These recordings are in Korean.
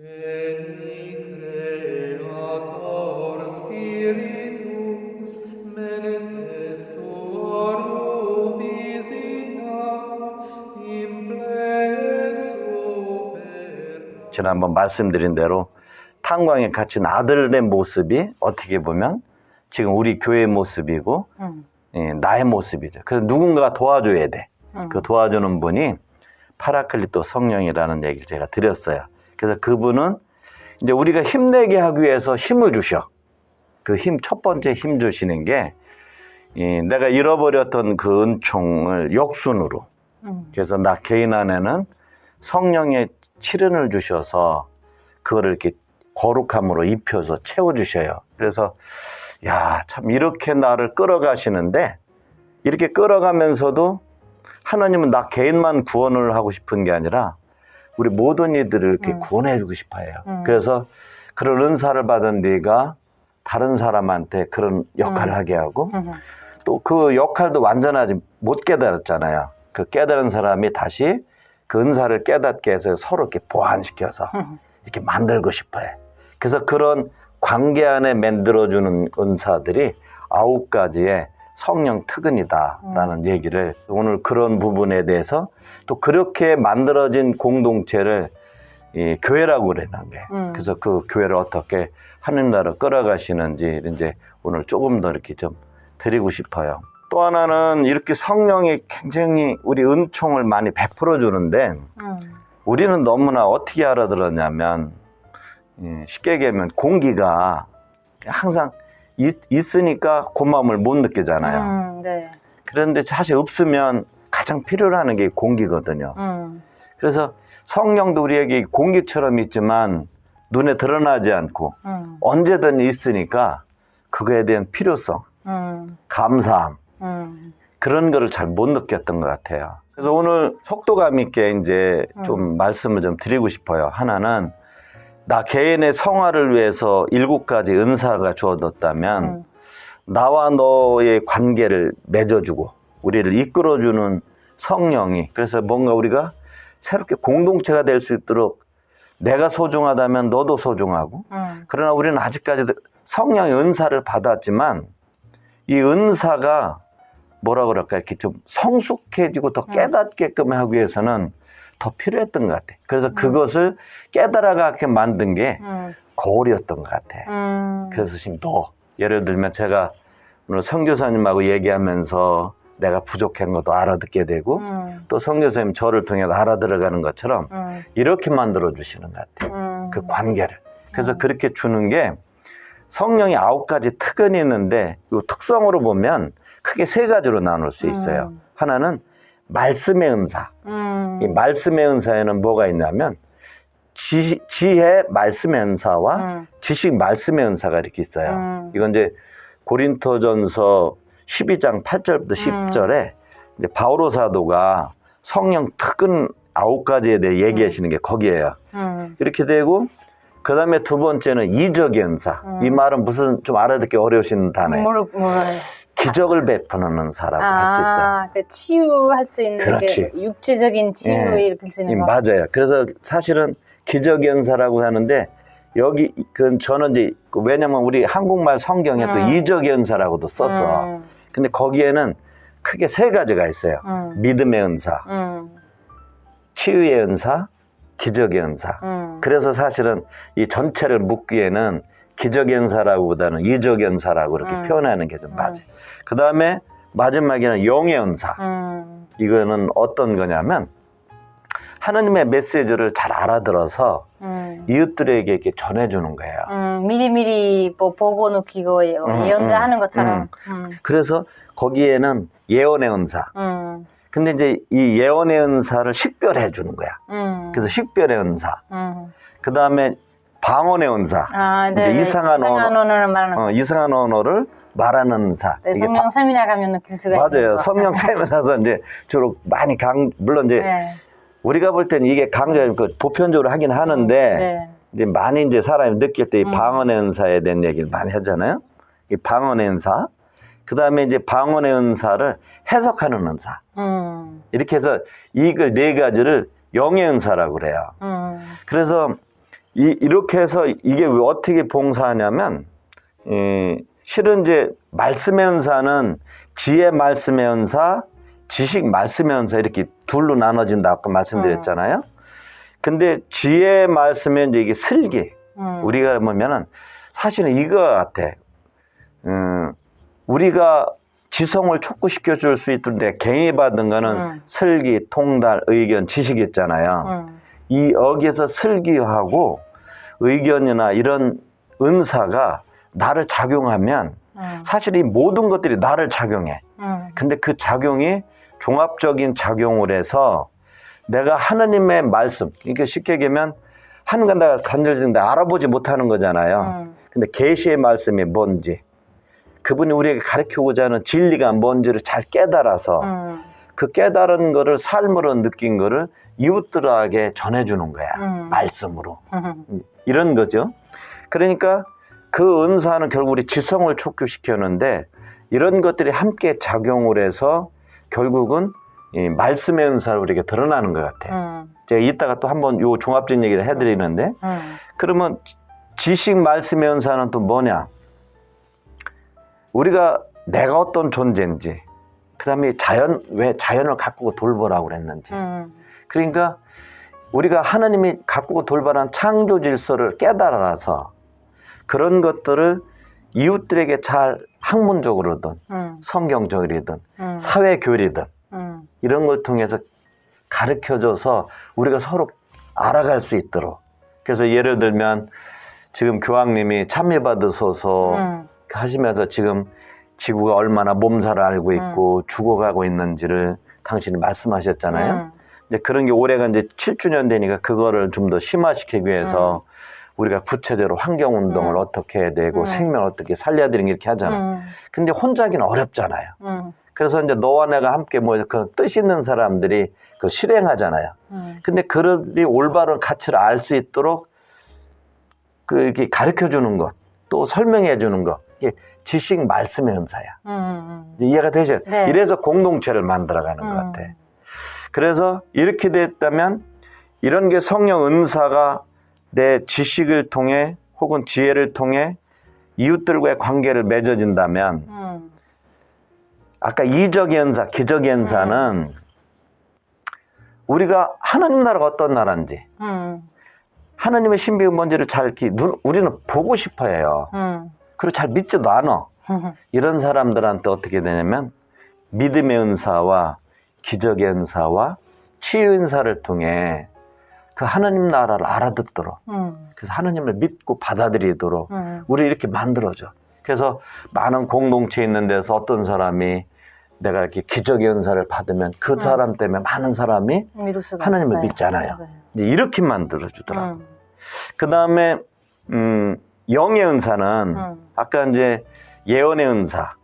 Veni Creator Spiritus, menestur visita, implesso per. 지난번 말씀드린 대로 탄광에 갇힌 아들의 모습이 어떻게 보면 지금 우리 교회의 모습이고 나의 모습이죠. 그래서 누군가가 도와줘야 돼. 그 도와주는 분이 파라클리토 성령이라는 얘기를 제가 드렸어요. 그래서 그분은 이제 우리가 힘내게 하기 위해서 힘을 주셔. 그 힘, 첫 번째 힘 주시는 게 내가 잃어버렸던 그 은총을 역순으로. 그래서 나 개인 안에는 성령의 칠은을 주셔서 그거를 이렇게 거룩함으로 입혀서 채워주셔요. 그래서 야, 참 이렇게 나를 끌어가시는데 이렇게 끌어가면서도 하나님은 나 개인만 구원을 하고 싶은 게 아니라 우리 모든 이들을 이렇게 구원해주고 싶어요. 그래서 그런 은사를 받은 네가 다른 사람한테 그런 역할을 하게 하고 또 그 역할도 완전하지 못 깨달았잖아요. 그 깨달은 사람이 다시 그 은사를 깨닫게 해서 서로 이렇게 보완시켜서 이렇게 만들고 싶어요. 그래서 그런 관계 안에 만들어주는 은사들이 9가지의 성령 특은이다라는 얘기를 오늘 그런 부분에 대해서 또 그렇게 만들어진 공동체를 교회라고 그러는 게 그래서 그 교회를 어떻게 하나님 나라로 끌어가시는지 이제 오늘 조금 더 이렇게 좀 드리고 싶어요. 또 하나는 이렇게 성령이 굉장히 우리 은총을 많이 베풀어 주는데 우리는 너무나 어떻게 알아들었냐면 쉽게 얘기하면 공기가 항상 있으니까 고마움을 못 느끼잖아요. 네. 그런데 사실 없으면 가장 필요로 하는 게 공기거든요. 그래서 성령도 우리에게 공기처럼 있지만 눈에 드러나지 않고 언제든 있으니까 그거에 대한 필요성, 감사함 그런 거를 잘 못 느꼈던 것 같아요. 그래서 오늘 속도감 있게 이제 좀 말씀을 좀 드리고 싶어요. 하나는 나 개인의 성화를 위해서 7가지 은사가 주어졌다면 나와 너의 관계를 맺어주고 우리를 이끌어주는 성령이 그래서 뭔가 우리가 새롭게 공동체가 될 수 있도록 내가 소중하다면 너도 소중하고 그러나 우리는 아직까지 성령의 은사를 받았지만 이 은사가 뭐라 그럴까 이렇게 좀 성숙해지고 더 깨닫게끔 하기 위해서는 더 필요했던 것 같아. 그래서 그것을 깨달아가게 만든 게 거울이었던 것 같아. 그래서 지금 또 예를 들면 제가 오늘 선교사님하고 얘기하면서 내가 부족한 것도 알아듣게 되고 또 선교사님 저를 통해 알아들어가는 것처럼 이렇게 만들어 주시는 것 같아. 그 관계를. 그래서 그렇게 주는 게 성령이 9가지 특은이 있는데 이 특성으로 보면 크게 3가지로 나눌 수 있어요. 하나는 말씀의 은사. 이 말씀의 은사에는 뭐가 있냐면 지혜 말씀의 은사와 지식 말씀의 은사가 이렇게 있어요. 이건 이제 고린토전서 12장 8절부터 10절에 이제 바오로 사도가 성령 특은 9가지에 대해 얘기하시는 게 거기에요. 이렇게 되고 그 다음에 2번째는 이적의 은사. 이 말은 무슨 좀 알아듣기 어려우신 단어예요. 기적을 베푸는 은사라고 할 수 있어요. 그 치유할 수 있는 그렇지. 게 육체적인 치유 이렇게 쓰는 거. 맞아요. 그래서 사실은 기적의 은사라고 하는데 여기 저는 이제 왜냐면 우리 한국말 성경에 또 이적의 은사라고도 썼어. 근데 거기에는 크게 3가지가 있어요. 믿음의 은사, 치유의 은사, 기적의 은사. 그래서 사실은 이 전체를 묻기에는 기적의 은사라고보다는 이적의 은사라고 이렇게 표현하는 게 좀 맞아요. 그 다음에 마지막에는 영의 은사. 이거는 어떤 거냐면 하나님의 메시지를 잘 알아들어서 이웃들에게 이렇게 전해주는 거예요. 미리미리 뭐 보고 느끼고 예언자하는 것처럼. 그래서 거기에는 예언의 은사. 근데 이제 이 예언의 은사를 식별해 주는 거야. 그래서 식별의 은사. 그 다음에 방언의 은사. 이제 이상한 언어를 말하는 이상한 언어를 말하는 은사. 네, 성령 세미나 가면 느낄 수가 있는 맞아요. 거. 성령 세미나서 이제 주로 많이 물론 이제 우리가 볼 때는 이게 보편적으로 하긴 하는데 이제 많이 이제 사람이 느낄 때 이 방언의 은사에 대한 얘기를 많이 하잖아요. 이 방언의 은사. 그 다음에 이제 방언의 은사를 해석하는 은사. 이렇게 해서 이걸 4가지를 영의 은사라고 그래요. 그래서 이렇게 해서 이게 왜 어떻게 봉사하냐면, 실은 이제 말씀의 은사는 지혜 말씀의 은사, 지식 말씀의 은사 이렇게 둘로 나눠진다 아까 말씀드렸잖아요. 근데 지혜 말씀의 이제 이게 슬기. 우리가 보면은 사실은 이거 같아. 우리가 지성을 촉구시켜 줄 수 있던데 개인이 받은 거는 슬기, 통달, 의견, 지식이 있잖아요. 이 여기에서 슬기하고 의견이나 이런 은사가 나를 작용하면 사실 이 모든 것들이 나를 작용해. 근데 그 작용이 종합적인 작용을 해서 내가 하나님의 말씀, 그러니까 쉽게 얘기하면 한가닥 간절진데 알아보지 못하는 거잖아요. 근데 계시의 말씀이 뭔지, 그분이 우리에게 가르치고자 하는 진리가 뭔지를 잘 깨달아서 그 깨달은 거를 삶으로 느낀 거를 이웃들에게 전해주는 거야. 말씀으로. 이런 거죠. 그러니까 그 은사는 결국 우리 지성을 촉구시켰는데 이런 것들이 함께 작용을 해서 결국은 이 말씀의 은사를 우리에게 드러나는 것 같아요. 제가 이따가 또 한번 요 종합적인 얘기를 해드리는데 그러면 지식 말씀의 은사는 또 뭐냐? 우리가 내가 어떤 존재인지, 그 다음에 왜 자연을 가꾸고 돌보라고 그랬는지. 그러니까 우리가 하나님이 가꾸고 돌보라는 창조 질서를 깨달아서 그런 것들을 이웃들에게 잘 학문적으로든 성경적이든 사회교리든 이런 걸 통해서 가르쳐줘서 우리가 서로 알아갈 수 있도록. 그래서 예를 들면 지금 교황님이 찬미받으소서 하시면서 지금 지구가 얼마나 몸살을 앓고 있고 죽어가고 있는지를 당신이 말씀하셨잖아요. 이제 그런 게 올해가 이제 7주년 되니까 그거를 좀 더 심화시키기 위해서 우리가 구체적으로 환경운동을 어떻게 해야 되고 생명을 어떻게 살려야 되는 게 이렇게 하잖아요. 근데 혼자 하기는 어렵잖아요. 그래서 이제 너와 내가 함께 모여서 그 뜻 있는 사람들이 그 실행하잖아요. 근데 그들이 올바른 가치를 알 수 있도록 그 이렇게 가르쳐 주는 것, 또 설명해 주는 것, 이게 지식 말씀의 은사야. 이해가 되죠? 네. 이래서 공동체를 만들어가는 것 같아. 그래서 이렇게 됐다면 이런 게 성령 은사가 내 지식을 통해 혹은 지혜를 통해 이웃들과의 관계를 맺어진다면 아까 이적의 은사, 기적의 은사는 우리가 하나님 나라가 어떤 나라인지 하나님의 신비가 뭔지를 잘 이렇게 우리는 보고 싶어 해요. 그리고 잘 믿지도 않아. 이런 사람들한테 어떻게 되냐면 믿음의 은사와 기적의 은사와 치유 은사를 통해 그 하나님 나라를 알아듣도록 그래서 하나님을 믿고 받아들이도록 우리 이렇게 만들어줘. 그래서 많은 공동체에 있는 데서 어떤 사람이 내가 이렇게 기적의 은사를 받으면 그 사람 때문에 많은 사람이 하나님을 있어요. 믿잖아요. 맞아요. 이제 이렇게 만들어주더라고. 그 다음에 영의 은사는 아까 이제 예언의 은사,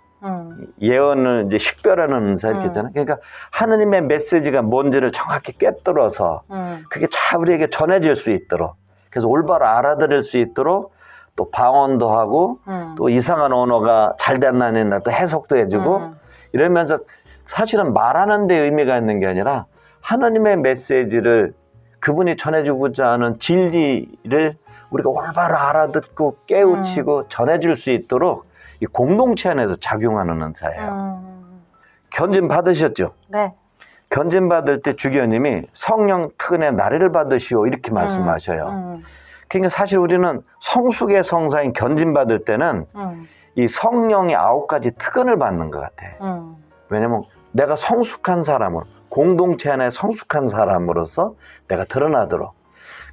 예언을 이제 식별하는 은사 이렇게 했잖아요. 그러니까 하나님의 메시지가 뭔지를 정확히 꿰뚫어서 그게 잘 우리에게 전해질 수 있도록, 그래서 올바로 알아들을 수 있도록 또 방언도 하고 또 이상한 언어가 잘 됐나 안 됐나 또 해석도 해주고 이러면서 사실은 말하는 데 의미가 있는 게 아니라 하나님의 메시지를 그분이 전해주고자 하는 진리를 우리가 올바로 알아듣고 깨우치고 전해줄 수 있도록 이 공동체 안에서 작용하는 은사예요. 견진 받으셨죠? 네. 견진 받을 때 주교님이 성령 특은의 나래를 받으시오 이렇게 말씀하셔요. 그러니까 사실 우리는 성숙의 성사인 견진 받을 때는 이 성령의 9가지 특은을 받는 것 같아. 왜냐면 내가 성숙한 사람으로 공동체 안에 성숙한 사람으로서 내가 드러나도록.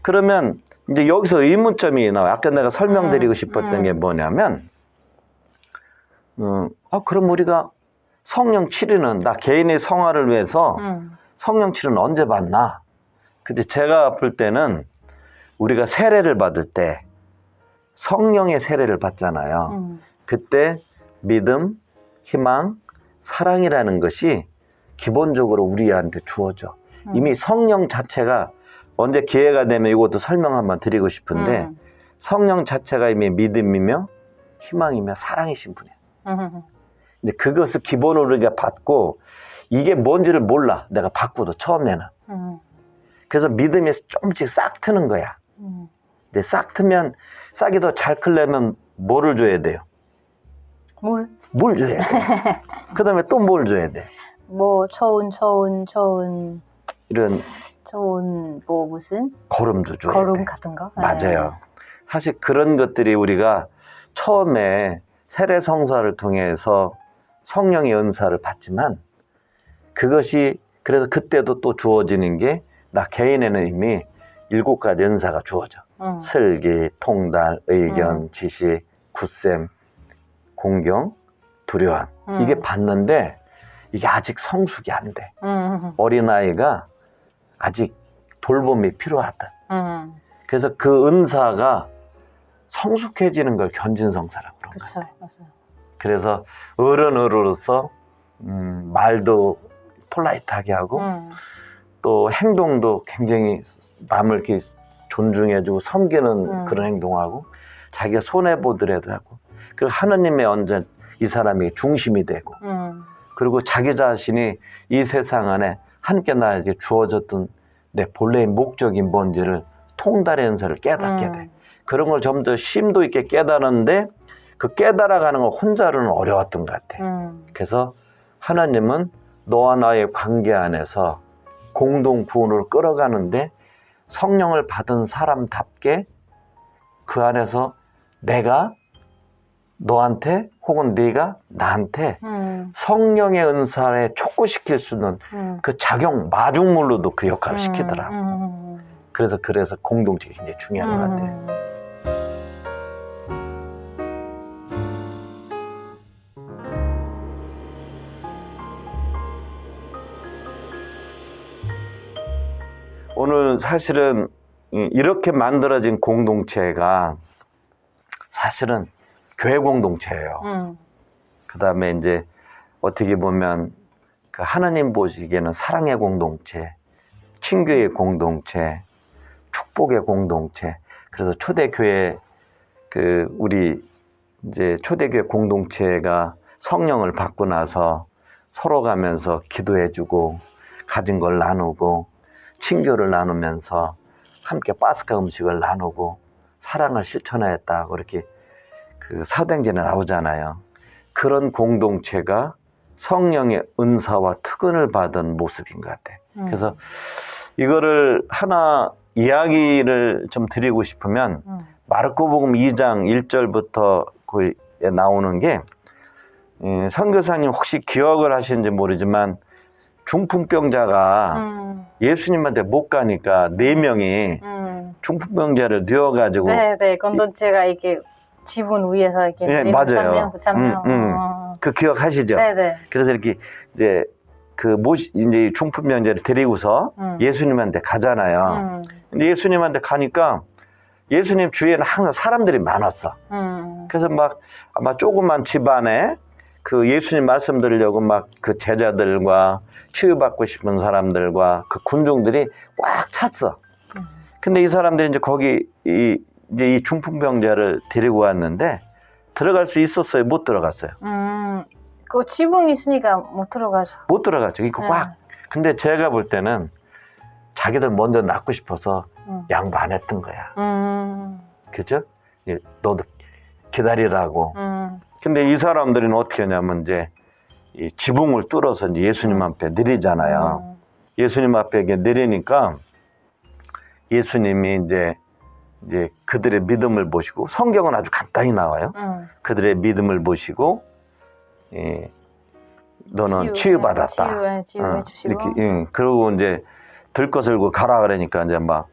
그러면 이제 여기서 의문점이 나와요. 아까 내가 설명드리고 싶었던 게 뭐냐면 그럼 우리가 성령 치료는 나 개인의 성화를 위해서 성령 치료는 언제 받나? 근데 제가 볼 때는 우리가 세례를 받을 때 성령의 세례를 받잖아요. 그때 믿음, 희망, 사랑이라는 것이 기본적으로 우리한테 주어져. 이미 성령 자체가 언제 기회가 되면 이것도 설명 한번 드리고 싶은데 성령 자체가 이미 믿음이며 희망이며 사랑이신 분이에요. 근데 그것을 기본으로 우리가 받고 이게 뭔지를 몰라. 내가 받고도 처음에는. 그래서 믿음이 조금씩 싹 트는 거야. 이제 싹 트면 싹이 더 잘 크려면 뭐를 줘야 돼요? 물 줘야 돼. 그 다음에 또 뭘 줘야 돼? 뭐 좋은 이런 뭐 무슨 거름도 줘야 거름 돼. 같은 거? 맞아요. 사실 그런 것들이 우리가 처음에 세례성사를 통해서 성령의 은사를 받지만 그것이 그래서 그때도 또 주어지는 게 나 개인에는 이미 7가지 은사가 주어져. 슬기, 통달, 의견, 지식, 굳셈, 공경, 두려움. 이게 받는데 이게 아직 성숙이 안 돼. 어린아이가 아직 돌봄이 필요하다. 그래서 그 은사가 성숙해지는 걸 견진성사라고 그런 것 같아요. 맞아요. 그래서 어른으로서 말도 폴라이트하게 하고 또 행동도 굉장히 남을 이렇게 존중해주고 섬기는 그런 행동하고 자기가 손해보더라도 하고 그리고 하느님의 언제 이 사람이 중심이 되고 그리고 자기 자신이 이 세상 안에 함께 나에게 주어졌던 내 본래의 목적이 뭔지를 통달의 은사를 깨닫게 돼. 그런 걸 좀 더 심도 있게 깨달았는데 그 깨달아가는 건 혼자로는 어려웠던 것 같아. 그래서 하나님은 너와 나의 관계 안에서 공동 구원을 끌어가는데 성령을 받은 사람답게 그 안에서 내가 너한테 혹은 네가 나한테 성령의 은사에 촉구시킬 수 있는 그 작용 마중물로도 그 역할을 시키더라고. 그래서 공동체가 굉장히 중요한 것 같아요. 오늘 사실은 이렇게 만들어진 공동체가 사실은 교회 공동체예요. 그 다음에 이제 어떻게 보면 그 하나님 보시기에는 사랑의 공동체, 친교의 공동체, 축복의 공동체. 그래서 초대교회 우리 이제 초대교회 공동체가 성령을 받고 나서 서로 가면서 기도해주고 가진 걸 나누고 친교를 나누면서 함께 파스카 음식을 나누고 사랑을 실천하였다고 이렇게 그 사도행전에 나오잖아요. 그런 공동체가 성령의 은사와 특은을 받은 모습인 것 같아. 그래서 이거를 하나 이야기를 좀 드리고 싶으면 마르코복음 2장 1절부터 거기에 나오는 게 선교사님 혹시 기억을 하시는지 모르지만 중풍병자가 예수님한테 못 가니까 4명이 중풍병자를 뉘어가지고 네, 공동체가 이렇게 지붕 위에서 이렇게 네, 맞아요. 그 기억하시죠? 네. 그래서 이렇게 이제 이제 중풍병자를 데리고서 예수님한테 가잖아요. 근데 예수님한테 가니까 예수님 주위에는 항상 사람들이 많았어. 그래서 막 아마 조그만 집안에 그 예수님 말씀 들으려고 막 그 제자들과 치유받고 싶은 사람들과 그 군중들이 꽉 찼어. 근데 이 사람들이 이제 거기 이제 이 중풍병자를 데리고 왔는데 들어갈 수 있었어요? 못 들어갔어요? 그 지붕 있으니까 못 들어가죠. 못 들어갔죠. 이거 꽉. 근데 제가 볼 때는 자기들 먼저 낳고 싶어서 양보 안 했던 거야. 그죠? 너도 기다리라고. 근데 이 사람들은 어떻게 하냐면 이제 이 지붕을 뚫어서 이제 예수님 앞에 내리잖아요. 예수님 앞에 이렇게 내리니까 예수님이 이제 그들의 믿음을 보시고 성경은 아주 간단히 나와요. 그들의 믿음을 보시고 너는 치유받았다. 치유해 주시고. 이렇게 그러고 이제 들것을 들고 가라 그러니까 이제 막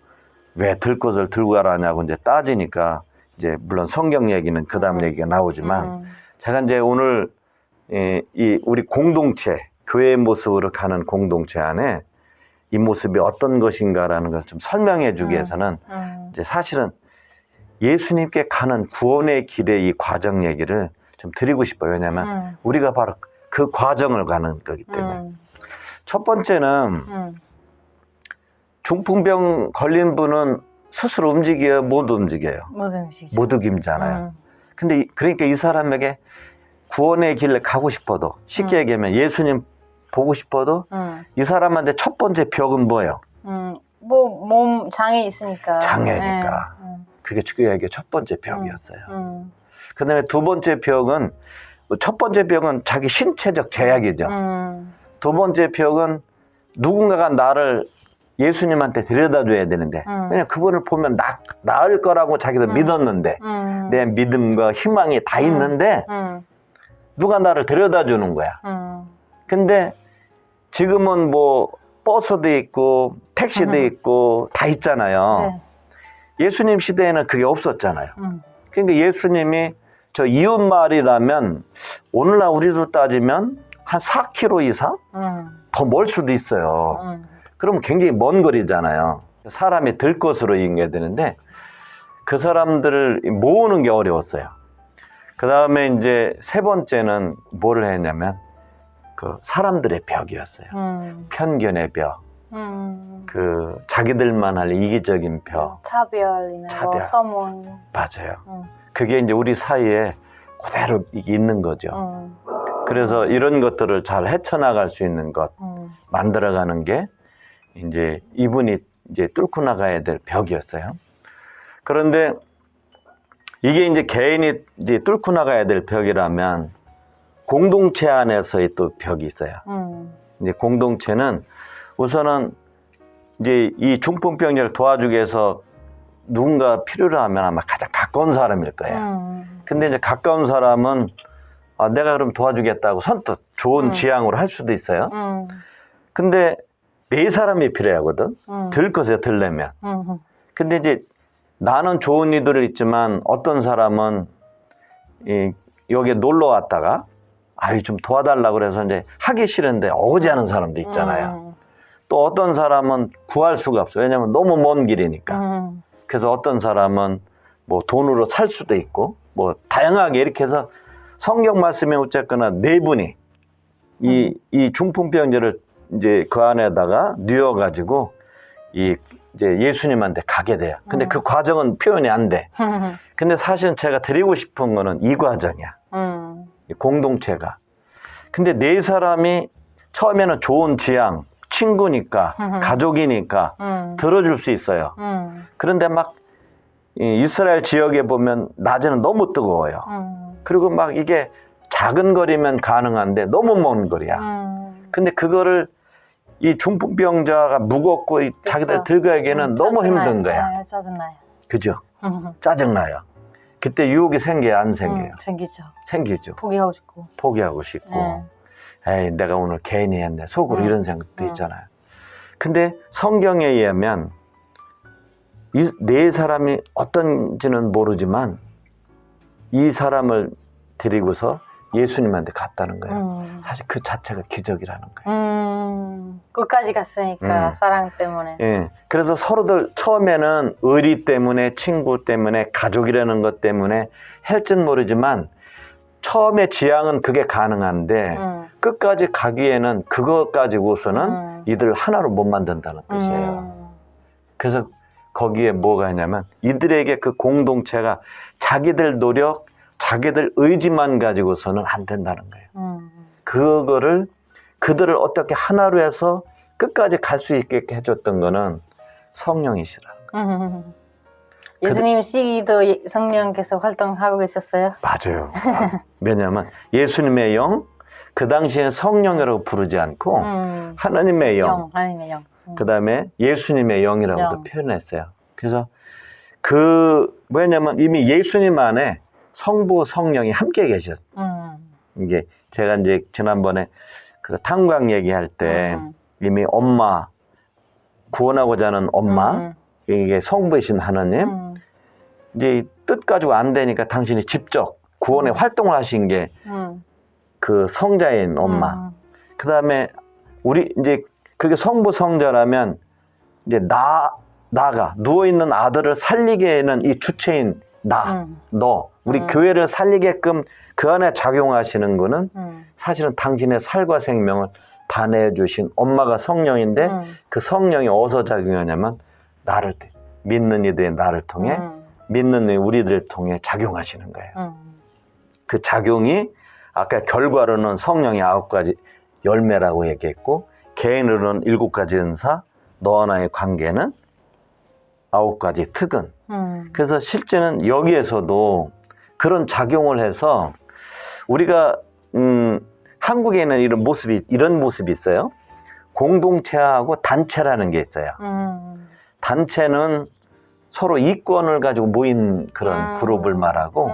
왜 들것을 들고 가라냐고 이제 따지니까 이제 물론 성경 얘기는 그 다음 얘기가 나오지만 제가 이제 오늘 이 우리 공동체 교회의 모습으로 가는 공동체 안에 이 모습이 어떤 것인가라는 것을 좀 설명해 주기 위해서는 이제 사실은 예수님께 가는 구원의 길의 이 과정 얘기를 좀 드리고 싶어요. 왜냐하면 우리가 바로 그 과정을 가는 거기 때문에. 첫 번째는 중풍병 걸린 분은 스스로 움직여요? 못 움직여요? 못 움직이잖아요. 근데 그러니까 이 사람에게 구원의 길을 가고 싶어도 쉽게 얘기하면 예수님 보고 싶어도 이 사람한테 첫 번째 벽은 뭐예요? 뭐 몸 장애 있으니까. 장애니까. 그게 그에게 첫 번째 벽이었어요. 그다음에 두 번째 벽은 첫 번째 벽은 자기 신체적 제약이죠. 두 번째 벽은 누군가가 나를 예수님한테 데려다 줘야 되는데 왜냐면 그분을 보면 나을 거라고 자기도 믿었는데 내 믿음과 희망이 다 있는데 누가 나를 데려다 주는 거야. 근데 지금은 뭐 버스도 있고 택시도 있고 다 있잖아요. 네. 예수님 시대에는 그게 없었잖아요. 그러니까 예수님이 저 이웃마을이라면 오늘날 우리로 따지면 한 4km 이상 더 멀 수도 있어요. 그러면 굉장히 먼 거리잖아요. 사람이 들 것으로 인게 되는데 그 사람들을 모으는 게 어려웠어요. 그 다음에 이제 세 번째는 뭐를 했냐면 그 사람들의 벽이었어요. 편견의 벽, 그 자기들만 할 이기적인 벽, 차별이나 차별. 뭐 소문. 맞아요. 그게 이제 우리 사이에 그대로 있는 거죠. 그래서 이런 것들을 잘 헤쳐나갈 수 있는 것 만들어가는 게 이제 이분이 이제 뚫고 나가야 될 벽이었어요. 그런데 이게 이제 개인이 이제 뚫고 나가야 될 벽이라면 공동체 안에서의 또 벽이 있어요. 이제 공동체는 우선은 이제 이 중풍병자를 도와주기 위해서 누군가 필요로 하면 아마 가장 가까운 사람일 거예요. 근데 이제 가까운 사람은 내가 그럼 도와주겠다고 선뜻 좋은 지향으로 할 수도 있어요. 근데 네 사람이 필요하거든. 들 것에 들려면. 근데 이제 나는 좋은 이들이 있지만 어떤 사람은 여기에 놀러 왔다가 좀 도와달라고 그래서 이제 하기 싫은데 오지 않은 사람도 있잖아요. 또 어떤 사람은 구할 수가 없어요. 왜냐면 너무 먼 길이니까. 그래서 어떤 사람은 뭐 돈으로 살 수도 있고 뭐 다양하게 이렇게 해서 성경 말씀에 어쨌거나 네 분이 이 중풍병자를 이제 그 안에다가 뉘어가지고 이제 예수님한테 가게 돼요. 근데 그 과정은 표현이 안 돼. 근데 사실은 제가 드리고 싶은 거는 이 과정이야. 이 공동체가. 근데 네 사람이 처음에는 좋은 지향, 친구니까, 가족이니까 들어줄 수 있어요. 그런데 막 이스라엘 지역에 보면 낮에는 너무 뜨거워요. 그리고 막 이게 작은 거리면 가능한데 너무 먼 거리야. 근데 그거를 이 중풍병자가 무겁고 자기들 들고 가기에는 너무 힘든 거야. 네, 짜증나요. 그죠? 짜증나요. 그때 유혹이 생겨요, 안 생겨요? 생기죠. 생기죠. 포기하고 싶고. 포기하고 싶고. 에이, 내가 오늘 괜히 했네. 속으로 이런 생각도 있잖아요. 근데 성경에 의하면 이 네 사람이 어떤지는 모르지만 이 사람을 데리고서 예수님한테 갔다는 거예요. 사실 그 자체가 기적이라는 거예요. 끝까지 갔으니까 사랑 때문에. 예. 그래서 서로들 처음에는 의리 때문에 친구 때문에 가족이라는 것 때문에 할진 모르지만 처음에 지향은 그게 가능한데 끝까지 가기에는 그것 가지고서는 이들 하나로 못 만든다는 뜻이에요. 그래서 거기에 뭐가 있냐면 이들에게 그 공동체가 자기들 노력, 자기들 의지만 가지고서는 안 된다는 거예요. 그거를 그들을 어떻게 하나로 해서 끝까지 갈 수 있게 해줬던 거는 성령이시라는 거예요. 예수님 시기도 성령께서 활동하고 계셨어요? 맞아요. 왜냐하면 예수님의 영, 그 당시에 성령이라고 부르지 않고 하나님의 영, 하나님의 영. 그 다음에 예수님의 영이라고도 영. 표현했어요. 그래서 왜냐면 이미 예수님 안에 성부, 성령이 함께 계셨어요. 이게 제가 이제 지난번에 그 탄광 얘기할 때 이미 엄마, 구원하고자 하는 엄마, 이게 성부이신 하나님, 이제 뜻 가지고 안 되니까 당신이 직접 구원의 활동을 하신 게 그 성자인 엄마. 그 다음에 우리 이제 그게 성부 성자라면 이제 나가 누워있는 아들을 살리게는 이 주체인 너, 우리 교회를 살리게끔 그 안에 작용하시는 거는 사실은 당신의 살과 생명을 다 내주신 엄마가 성령인데 그 성령이 어디서 작용하냐면 나를 믿는 이들의 나를 통해 믿는 우리들을 통해 작용하시는 거예요. 그 작용이 아까 결과로는 성령의 9가지 열매라고 얘기했고 개인으로는 7가지 은사, 너와 나의 관계는 9가지 특은. 그래서 실제는 여기에서도 그런 작용을 해서 우리가 한국에는 이런 모습이 있어요. 공동체하고 단체라는 게 있어요. 단체는 서로 이권을 가지고 모인 그런 그룹을 말하고,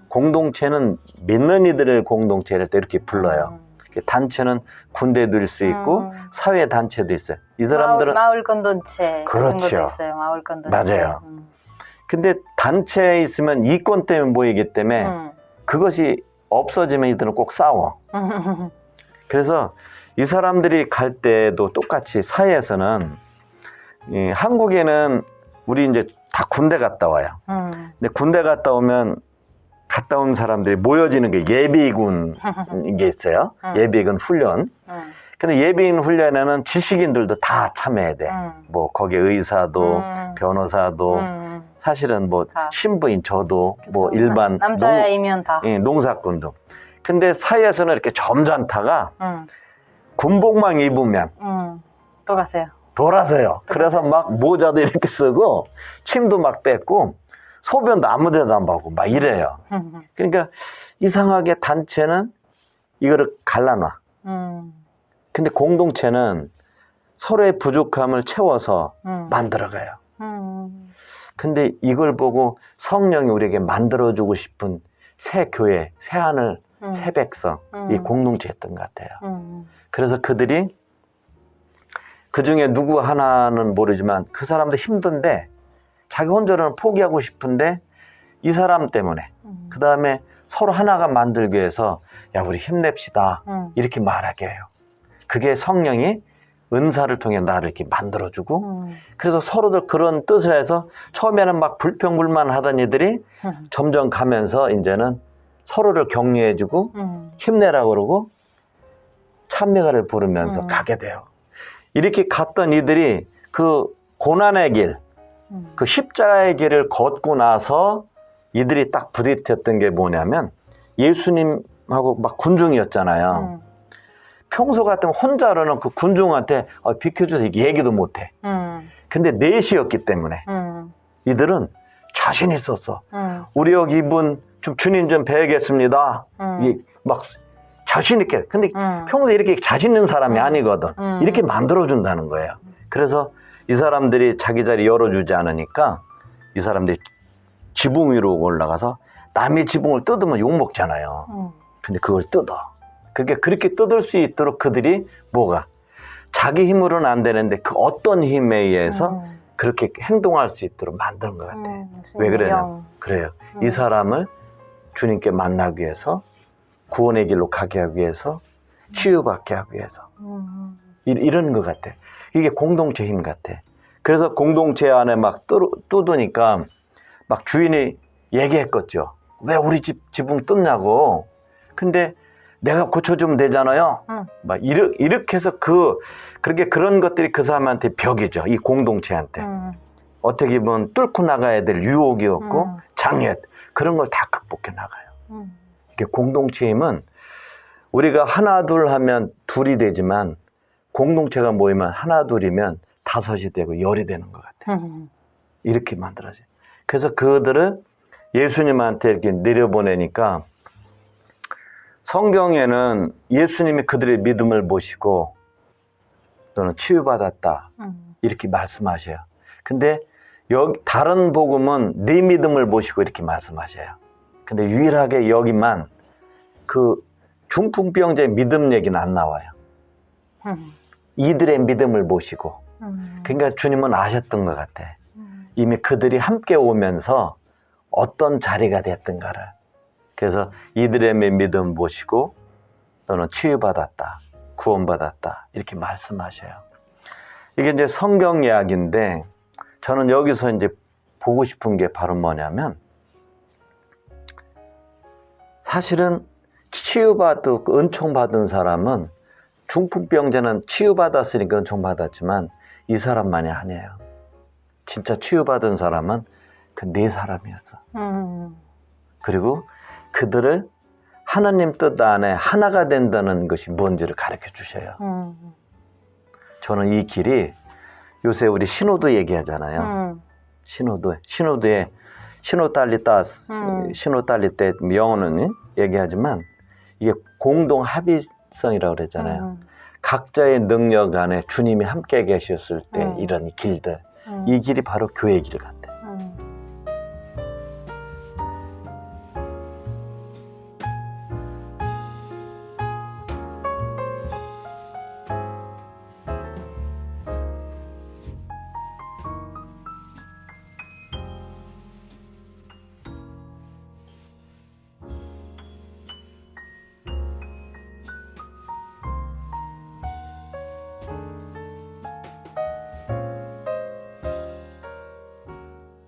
공동체는 믿는 이들을 공동체를 또 이렇게 불러요. 단체는 군대도 수 있고 사회 단체도 있어요. 이 사람들은 마을 공동체 같은 그렇죠. 것도 있어요. 마을 공동체. 맞아요. 근데 단체에 있으면 이권 때문에 모이기 때문에 그것이 없어지면 이들은 꼭 싸워. 그래서 이 사람들이 갈 때도 똑같이 사회에서는, 한국에는 우리 이제 다 군대 갔다 와요. 근데 군대 갔다 오면 갔다 온 사람들이 모여지는 게 예비군 게 있어요. 예비군 훈련. 근데 예비군 훈련에는 지식인들도 다 참여해야 돼. 뭐 거기에 의사도 변호사도 사실은 뭐 다. 신부인 저도 그쵸. 뭐 일반 남자이면 다. 농사꾼도. 근데 사회에서는 이렇게 점잖다가 군복만 입으면 또 가세요. 돌아서요. 그래서 막 모자도 이렇게 쓰고 침도 막 뱉고 소변도 아무 데도 안 봐고 막 이래요. 그러니까 이상하게 단체는 이거를 갈라놔. 근데 공동체는 서로의 부족함을 채워서 만들어가요. 근데 이걸 보고 성령이 우리에게 만들어주고 싶은 새 교회, 새 하늘, 새 백성, 이 공동체였던 것 같아요. 그래서 그들이 그 중에 누구 하나는 모르지만 그 사람도 힘든데 자기 혼자로는 포기하고 싶은데 이 사람 때문에 그 다음에 서로 하나가 만들기 위해서 야 우리 힘냅시다 이렇게 말하게 해요. 그게 성령이 은사를 통해 나를 이렇게 만들어주고 그래서 서로들 그런 뜻을 해서 처음에는 막 불평불만 하던 이들이 점점 가면서 이제는 서로를 격려해주고 힘내라고 그러고 찬미가를 부르면서 가게 돼요. 이렇게 갔던 이들이 그 고난의 길, 그 십자가의 길을 걷고 나서 이들이 딱 부딪혔던 게 뭐냐면 예수님하고 막 군중이었잖아요. 평소 같으면 혼자로는 그 군중한테 비켜줘서 얘기도 못해. 근데 넷이었기 때문에 이들은 자신 있었어. 우리 여기 이분 좀 주님 좀 뵈겠습니다. 막 자신 있게. 근데 평소에 이렇게 자신 있는 사람이 아니거든. 이렇게 만들어준다는 거예요. 그래서 이 사람들이 자기 자리 열어주지 않으니까 이 사람들이 지붕 위로 올라가서 남의 지붕을 뜯으면 욕먹잖아요. 근데 그걸 뜯어. 그렇게 뜯을 수 있도록 그들이 뭐가 자기 힘으로는 안 되는데 그 어떤 힘에 의해서 그렇게 행동할 수 있도록 만드는 것 같아. 왜 그러냐? 그래요. 이 사람을 주님께 만나기 위해서 구원의 길로 가게 하기 위해서 치유받게 하기 위해서 이런 것 같아. 이게 공동체 힘 같아. 그래서 공동체 안에 막 뜯으니까 막 주인이 얘기했겠죠. 왜 우리 지붕 뜯냐고. 근데 내가 고쳐주면 되잖아요. 막 이렇게 해서 그렇게 그런 것들이 그 사람한테 벽이죠. 이 공동체한테. 어떻게 보면 뚫고 나가야 될 유혹이었고 장애 그런 걸 다 극복해 나가요. 이게 공동체 힘은 우리가 하나 둘 하면 둘이 되지만 공동체가 모이면 하나 둘이면 다섯이 되고 열이 되는 것 같아요. 이렇게 만들어져요. 그래서 그들을 예수님한테 이렇게 내려보내니까 성경에는 예수님이 그들의 믿음을 보시고 너는 치유받았다 이렇게 말씀하셔요. 근데 다른 복음은 네 믿음을 보시고 이렇게 말씀하셔요. 근데 유일하게 여기만 그 중풍병자의 믿음 얘기는 안 나와요. 이들의 믿음을 보시고 그러니까 주님은 아셨던 것 같아. 이미 그들이 함께 오면서 어떤 자리가 됐던가를. 그래서 이들의 믿음 보시고 너는 치유받았다, 구원받았다 이렇게 말씀하셔요. 이게 이제 성경 이야기인데 저는 여기서 이제 보고 싶은 게 바로 뭐냐면 사실은 치유받고 은총받은 사람은 중풍병자는 치유받았으니까 은총받았지만 이 사람만이 아니에요. 진짜 치유받은 사람은 그 네 사람이었어. 그리고 그들을 하나님 뜻 안에 하나가 된다는 것이 뭔지를 가르쳐 주셔요. 저는 이 길이 요새 우리 신호도 얘기하잖아요. 신호도에 시노달리타스, 시노달리테 영어는 얘기하지만 이게 공동 합의성이라고 그랬잖아요. 각자의 능력 안에 주님이 함께 계셨을 때 이런 길들, 이 길이 바로 교회 길 같아요.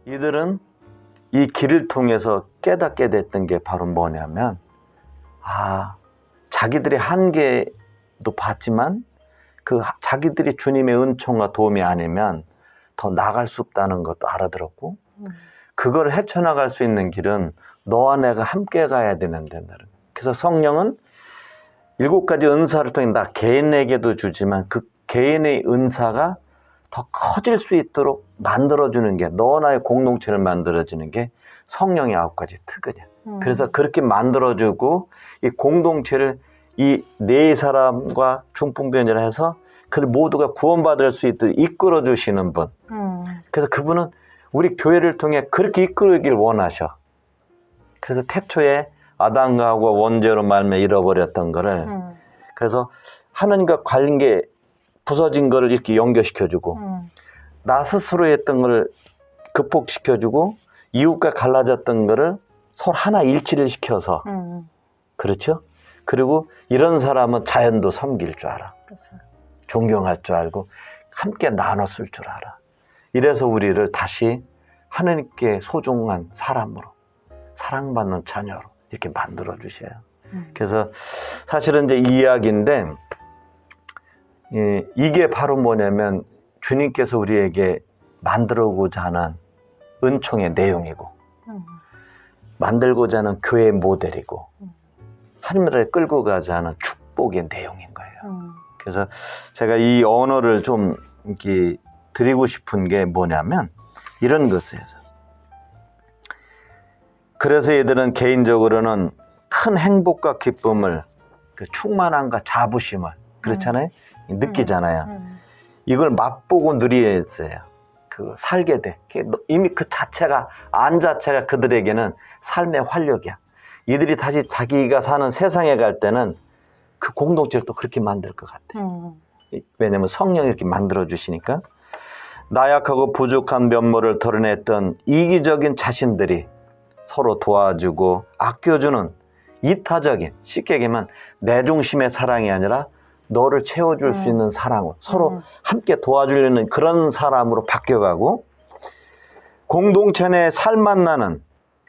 이들은 이 길을 통해서 깨닫게 됐던 게 바로 뭐냐면, 자기들의 한계도 봤지만 자기들이 주님의 은총과 도움이 아니면 더 나아갈 수 없다는 것도 알아들었고, 그걸 헤쳐나갈 수 있는 길은 너와 내가 함께 가야 되는데, 그래서 성령은 7가지 은사를 통해 나 개인에게도 주지만 그 개인의 은사가 더 커질 수 있도록 만들어주는 게, 너와 나의 공동체를 만들어주는 게 성령의 9가지 특권이야. 그래서 그렇게 만들어주고 이 공동체를 이 네 사람과 중풍병자를 해서 그들 모두가 구원받을 수 있도록 이끌어주시는 분. 그래서 그분은 우리 교회를 통해 그렇게 이끌어주길 원하셔. 그래서 태초에 아담과 하와 원죄로 말미암아 잃어버렸던 거를 그래서 하나님과 관계 부서진 거를 이렇게 연결시켜주고 나 스스로 했던 걸 극복시켜주고 이웃과 갈라졌던 거를 서로 하나 일치를 시켜서 그렇죠? 그리고 이런 사람은 자연도 섬길 줄 알아. 그렇죠. 존경할 줄 알고 함께 나눴을 줄 알아. 이래서 우리를 다시 하나님께 소중한 사람으로, 사랑받는 자녀로 이렇게 만들어 주셔요. 그래서 사실은 이제 이 이야기인데, 이게 바로 뭐냐면 주님께서 우리에게 만들고자 하는 은총의 내용이고 만들고자 하는 교회의 모델이고 하나님을 끌고 가자 하는 축복의 내용인 거예요. 그래서 제가 이 언어를 좀 이렇게 드리고 싶은 게 뭐냐면 이런 것이에요. 그래서 얘들은 개인적으로는 큰 행복과 기쁨을, 그 충만함과 자부심을, 그렇잖아요? 느끼잖아요. 이걸 맛보고 누리했어요. 그 살게 돼. 이미 그 자체가, 안 자체가 그들에게는 삶의 활력이야. 이들이 다시 자기가 사는 세상에 갈 때는 그 공동체를 또 그렇게 만들 것 같아. 왜냐면 성령이 이렇게 만들어 주시니까. 나약하고 부족한 면모를 드러냈던 이기적인 자신들이 서로 도와주고 아껴주는 이타적인, 쉽게 얘기하면 내 중심의 사랑이 아니라 너를 채워줄 수 있는 사랑으로 서로 함께 도와주려는 그런 사람으로 바뀌어가고, 공동체 내 살맛 나는,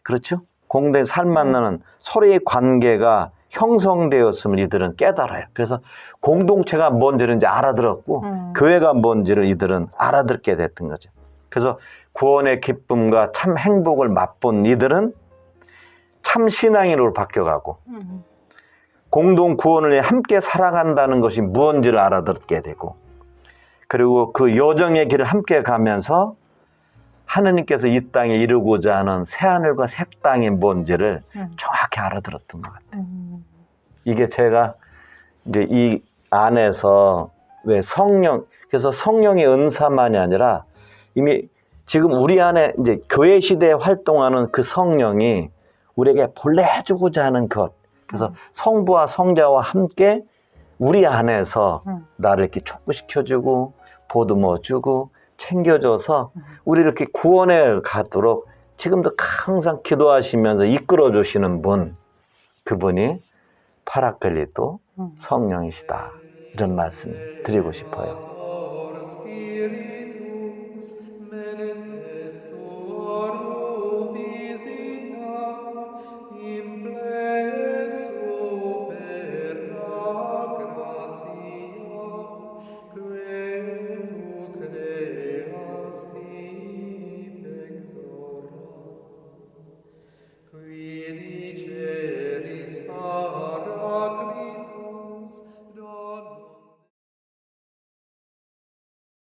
그렇죠? 공동체 살맛 나는 서로의 관계가 형성되었음을 이들은 깨달아요. 그래서 공동체가 뭔지를 이제 알아들었고 교회가 뭔지를 이들은 알아듣게 됐던 거죠. 그래서 구원의 기쁨과 참 행복을 맛본 이들은 참 신앙인으로 바뀌어가고 공동 구원을 위해 함께 살아간다는 것이 무엇인지를 알아듣게 되고, 그리고 그 여정의 길을 함께 가면서 하느님께서 이 땅에 이루고자 하는 새하늘과 새 땅이 뭔지를 정확히 알아들었던 것 같아요. 이게 제가 이제 이 안에서 왜 성령, 그래서 성령의 은사만이 아니라 이미 지금 우리 안에 이제 교회 시대에 활동하는 그 성령이 우리에게 본래 해주고자 하는 것, 그래서 성부와 성자와 함께 우리 안에서 나를 이렇게 촉구시켜주고 보듬어주고 챙겨줘서 우리 이렇게 구원에 가도록 지금도 항상 기도하시면서 이끌어주시는 분, 그분이 파라클리토 성령이시다, 이런 말씀 드리고 싶어요.